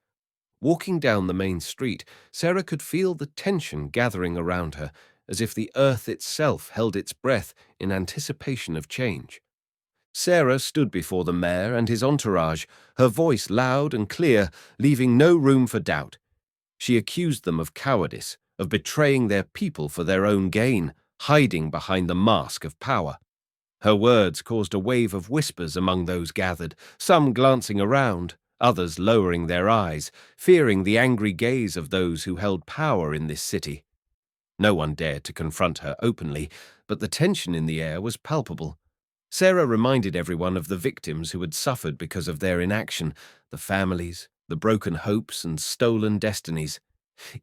Walking down the main street, Sara could feel the tension gathering around her, as if the earth itself held its breath in anticipation of change. Sara stood before the mayor and his entourage, her voice loud and clear, leaving no room for doubt. She accused them of cowardice, of betraying their people for their own gain, hiding behind the mask of power. Her words caused a wave of whispers among those gathered, some glancing around, others lowering their eyes, fearing the angry gaze of those who held power in this city. No one dared to confront her openly, but the tension in the air was palpable. Sara reminded everyone of the victims who had suffered because of their inaction, the families, the broken hopes and stolen destinies.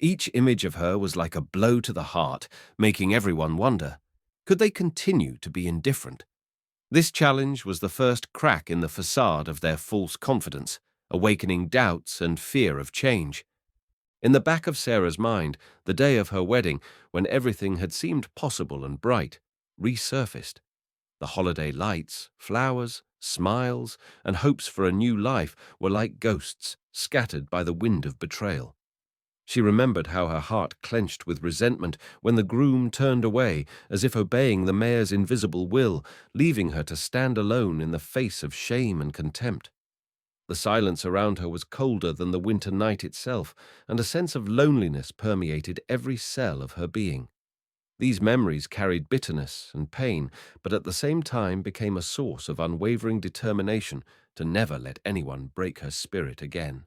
Each image of her was like a blow to the heart, making everyone wonder, could they continue to be indifferent? This challenge was the first crack in the facade of their false confidence, awakening doubts and fear of change. In the back of Sara's mind, the day of her wedding, when everything had seemed possible and bright, resurfaced. The holiday lights, flowers, smiles, and hopes for a new life were like ghosts scattered by the wind of betrayal. She remembered how her heart clenched with resentment when the groom turned away, as if obeying the mayor's invisible will, leaving her to stand alone in the face of shame and contempt. The silence around her was colder than the winter night itself, and a sense of loneliness permeated every cell of her being. These memories carried bitterness and pain, but at the same time became a source of unwavering determination to never let anyone break her spirit again.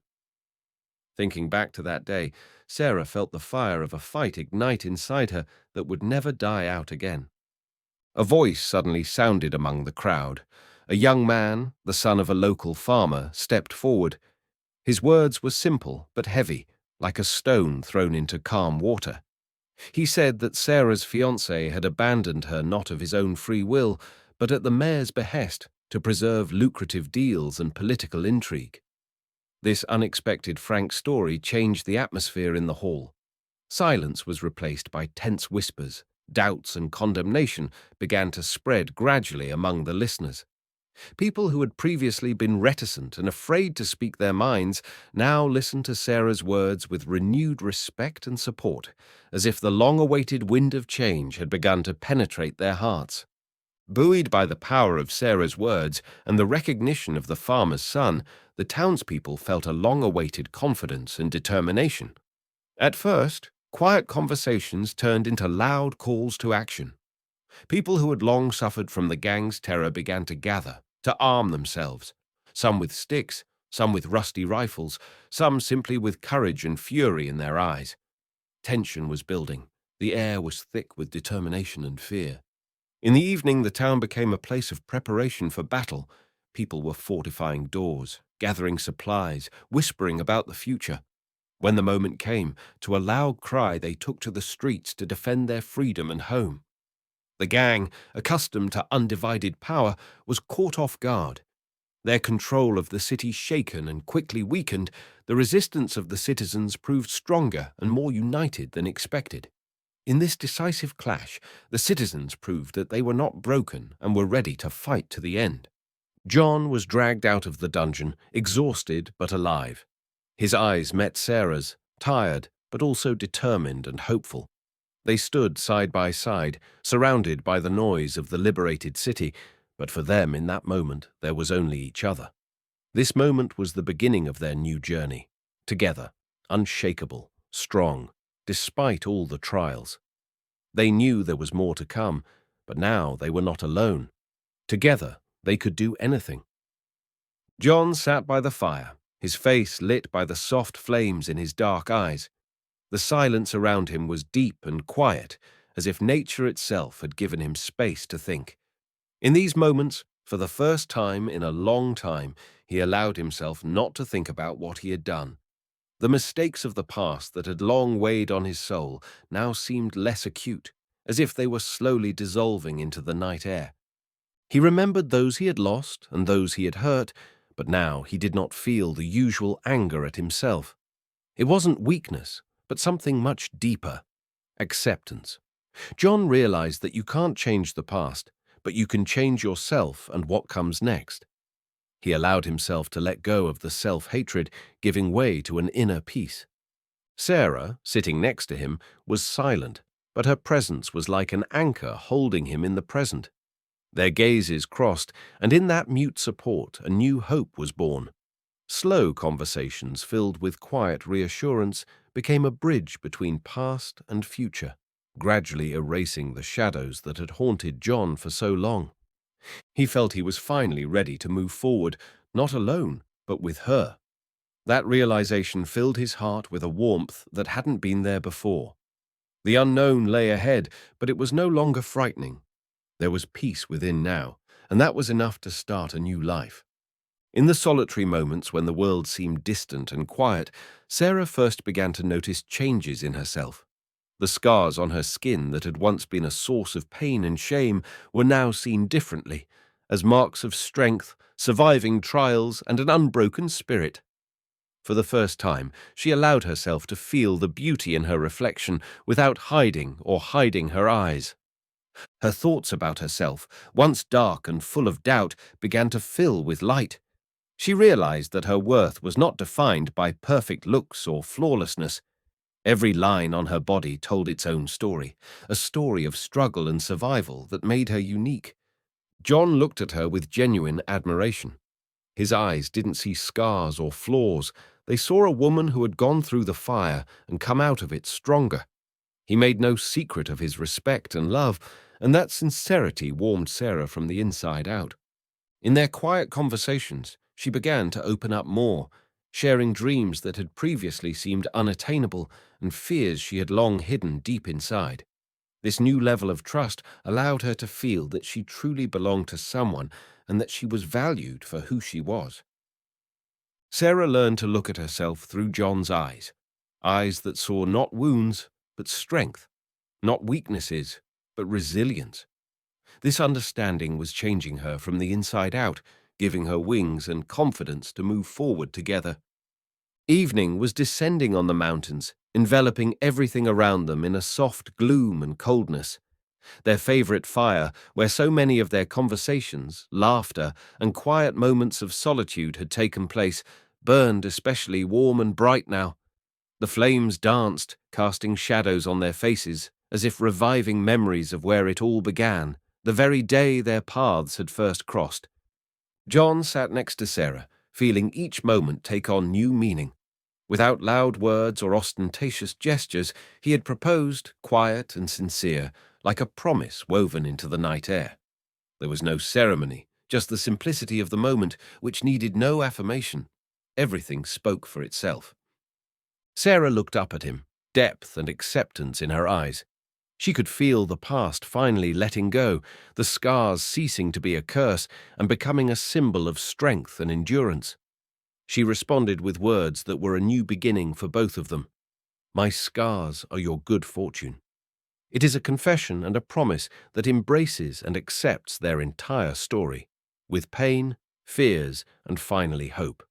Thinking back to that day, Sara felt the fire of a fight ignite inside her that would never die out again. A voice suddenly sounded among the crowd. A young man, the son of a local farmer, stepped forward. His words were simple but heavy, like a stone thrown into calm water. He said that Sara's fiancé had abandoned her not of his own free will, but at the mayor's behest to preserve lucrative deals and political intrigue. This unexpected frank story changed the atmosphere in the hall. Silence was replaced by tense whispers. Doubts and condemnation began to spread gradually among the listeners. People who had previously been reticent and afraid to speak their minds now listened to Sara's words with renewed respect and support, as if the long-awaited wind of change had begun to penetrate their hearts. Buoyed by the power of Sara's words and the recognition of the farmer's son, the townspeople felt a long-awaited confidence and determination. At first, quiet conversations turned into loud calls to action. People who had long suffered from the gang's terror began to gather, to arm themselves, some with sticks, some with rusty rifles, some simply with courage and fury in their eyes. Tension was building. The air was thick with determination and fear. In the evening, the town became a place of preparation for battle. People were fortifying doors, gathering supplies, whispering about the future. When the moment came, to a loud cry they took to the streets to defend their freedom and home. The gang, accustomed to undivided power, was caught off guard. Their control of the city shaken and quickly weakened, the resistance of the citizens proved stronger and more united than expected. In this decisive clash, the citizens proved that they were not broken and were ready to fight to the end. John was dragged out of the dungeon, exhausted but alive. His eyes met Sara's, tired but also determined and hopeful. They stood side by side, surrounded by the noise of the liberated city, but for them in that moment there was only each other. This moment was the beginning of their new journey, together, unshakable, strong, despite all the trials. They knew there was more to come, but now they were not alone. Together, they could do anything. John sat by the fire, his face lit by the soft flames in his dark eyes. The silence around him was deep and quiet, as if nature itself had given him space to think. In these moments, for the first time in a long time, he allowed himself not to think about what he had done. The mistakes of the past that had long weighed on his soul now seemed less acute, as if they were slowly dissolving into the night air. He remembered those he had lost and those he had hurt, but now he did not feel the usual anger at himself. It wasn't weakness, but something much deeper: acceptance. John realized that you can't change the past, but you can change yourself and what comes next. He allowed himself to let go of the self-hatred, giving way to an inner peace. Sara, sitting next to him, was silent, but her presence was like an anchor holding him in the present. Their gazes crossed, and in that mute support a new hope was born. Slow conversations filled with quiet reassurance became a bridge between past and future, gradually erasing the shadows that had haunted John for so long. He felt he was finally ready to move forward, not alone, but with her. That realization filled his heart with a warmth that hadn't been there before. The unknown lay ahead, but it was no longer frightening. There was peace within now, and that was enough to start a new life. In the solitary moments when the world seemed distant and quiet, Sara first began to notice changes in herself. The scars on her skin that had once been a source of pain and shame were now seen differently, as marks of strength, surviving trials, and an unbroken spirit. For the first time, she allowed herself to feel the beauty in her reflection without hiding her eyes. Her thoughts about herself, once dark and full of doubt, began to fill with light. She realized that her worth was not defined by perfect looks or flawlessness. Every line on her body told its own story, a story of struggle and survival that made her unique. John looked at her with genuine admiration. His eyes didn't see scars or flaws. They saw a woman who had gone through the fire and come out of it stronger. He made no secret of his respect and love, and that sincerity warmed Sara from the inside out. In their quiet conversations, she began to open up more, sharing dreams that had previously seemed unattainable and fears she had long hidden deep inside. This new level of trust allowed her to feel that she truly belonged to someone and that she was valued for who she was. Sara learned to look at herself through John's eyes, eyes that saw not wounds, but strength, not weaknesses, but resilience. This understanding was changing her from the inside out, giving her wings and confidence to move forward together. Evening was descending on the mountains, enveloping everything around them in a soft gloom and coldness. Their favorite fire, where so many of their conversations, laughter, and quiet moments of solitude had taken place, burned especially warm and bright now. The flames danced, casting shadows on their faces, as if reviving memories of where it all began, the very day their paths had first crossed. John sat next to Sara, feeling each moment take on new meaning. Without loud words or ostentatious gestures, he had proposed, quiet and sincere, like a promise woven into the night air. There was no ceremony, just the simplicity of the moment, which needed no affirmation. Everything spoke for itself. Sara looked up at him, depth and acceptance in her eyes. She could feel the past finally letting go, the scars ceasing to be a curse and becoming a symbol of strength and endurance. She responded with words that were a new beginning for both of them. "My scars are your good fortune." It is a confession and a promise that embraces and accepts their entire story, with pain, fears, and finally hope.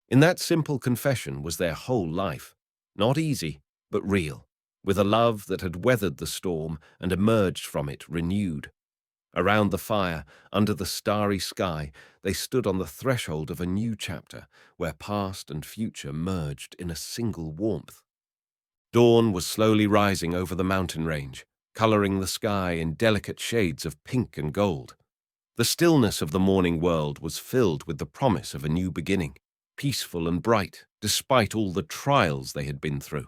In that simple confession was their whole life, not easy, but real, with a love that had weathered the storm and emerged from it renewed. Around the fire, under the starry sky, they stood on the threshold of a new chapter, where past and future merged in a single warmth. Dawn was slowly rising over the mountain range, coloring the sky in delicate shades of pink and gold. The stillness of the morning world was filled with the promise of a new beginning, peaceful and bright, despite all the trials they had been through.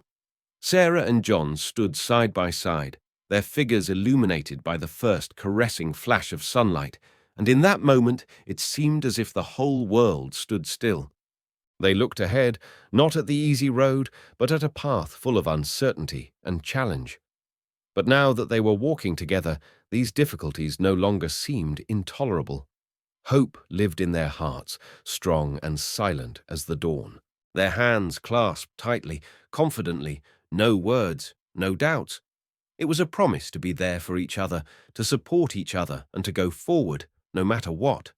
Sara and John stood side by side, their figures illuminated by the first caressing flash of sunlight, and in that moment it seemed as if the whole world stood still. They looked ahead, not at the easy road, but at a path full of uncertainty and challenge. But now that they were walking together, these difficulties no longer seemed intolerable. Hope lived in their hearts, strong and silent as the dawn. Their hands clasped tightly, confidently, no words, no doubts. It was a promise to be there for each other, to support each other, and to go forward, no matter what.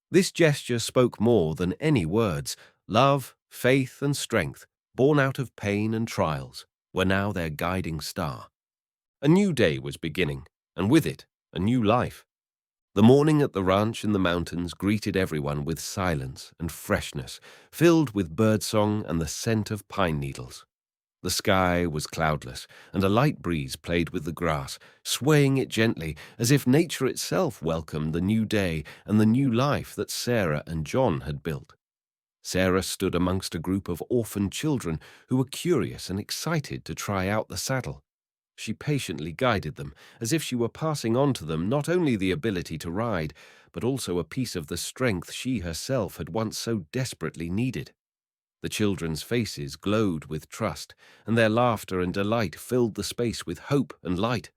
This gesture spoke more than any words. Love, faith, and strength, born out of pain and trials, were now their guiding star. A new day was beginning, and with it, a new life. The morning at the ranch in the mountains greeted everyone with silence and freshness, filled with birdsong and the scent of pine needles. The sky was cloudless, and a light breeze played with the grass, swaying it gently, as if nature itself welcomed the new day and the new life that Sara and John had built. Sara stood amongst a group of orphaned children who were curious and excited to try out the saddle. She patiently guided them, as if she were passing on to them not only the ability to ride, but also a piece of the strength she herself had once so desperately needed. The children's faces glowed with trust, and their laughter and delight filled the space with hope and light.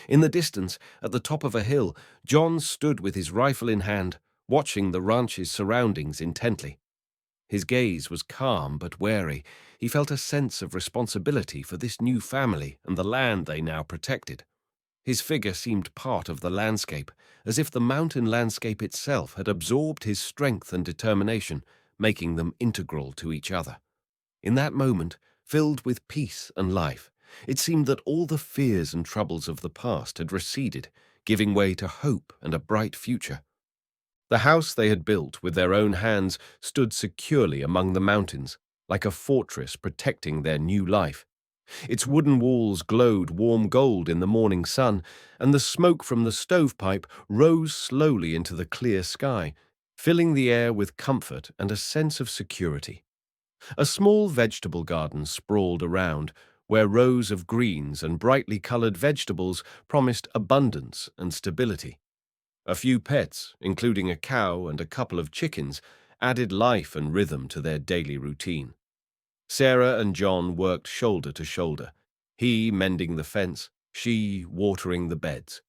In the distance, at the top of a hill, John stood with his rifle in hand, watching the ranch's surroundings intently. His gaze was calm but wary. He felt a sense of responsibility for this new family and the land they now protected. His figure seemed part of the landscape, as if the mountain landscape itself had absorbed his strength and determination, making them integral to each other. In that moment, filled with peace and life, it seemed that all the fears and troubles of the past had receded, giving way to hope and a bright future. The house they had built with their own hands stood securely among the mountains, like a fortress protecting their new life. Its wooden walls glowed warm gold in the morning sun, and the smoke from the stovepipe rose slowly into the clear sky, filling the air with comfort and a sense of security. A small vegetable garden sprawled around, where rows of greens and brightly colored vegetables promised abundance and stability. A few pets, including a cow and a couple of chickens, added life and rhythm to their daily routine. Sarah and John worked shoulder to shoulder, he mending the fence, she watering the beds.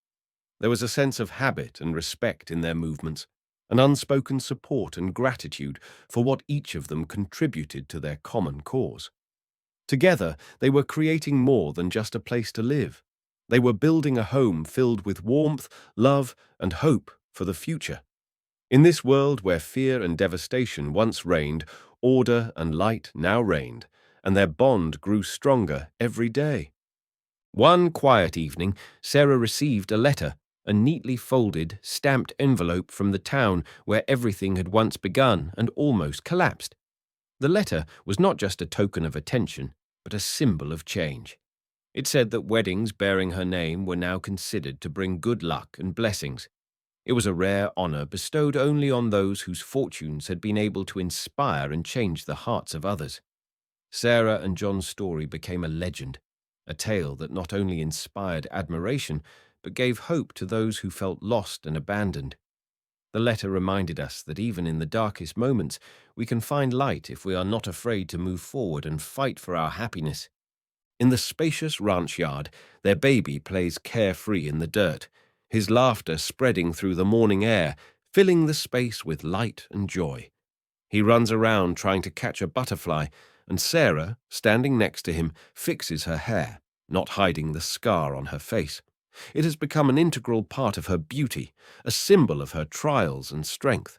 There was a sense of habit and respect in their movements, an unspoken support and gratitude for what each of them contributed to their common cause. Together, they were creating more than just a place to live. They were building a home filled with warmth, love, and hope for the future. In this world where fear and devastation once reigned, order and light now reigned, and their bond grew stronger every day. One quiet evening, Sarah received a letter, a neatly folded, stamped envelope from the town where everything had once begun and almost collapsed. The letter was not just a token of attention, but a symbol of change. It said that weddings bearing her name were now considered to bring good luck and blessings. It was a rare honor bestowed only on those whose fortunes had been able to inspire and change the hearts of others. Sarah and John's story became a legend, a tale that not only inspired admiration, but gave hope to those who felt lost and abandoned. The letter reminded us that even in the darkest moments, we can find light if we are not afraid to move forward and fight for our happiness. In the spacious ranch yard, their baby plays carefree in the dirt, his laughter spreading through the morning air, filling the space with light and joy. He runs around trying to catch a butterfly, and Sarah, standing next to him, fixes her hair, not hiding the scar on her face. It has become an integral part of her beauty, a symbol of her trials and strength.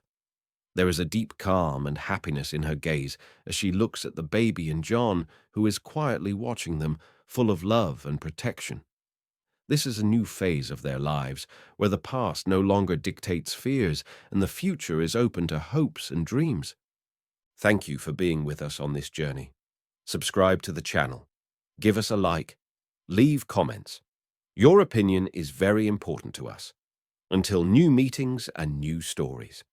There is a deep calm and happiness in her gaze as she looks at the baby and John, who is quietly watching them, full of love and protection. This is a new phase of their lives, where the past no longer dictates fears and the future is open to hopes and dreams. Thank you for being with us on this journey. Subscribe to the channel. Give us a like. Leave comments. Your opinion is very important to us. Until new meetings and new stories.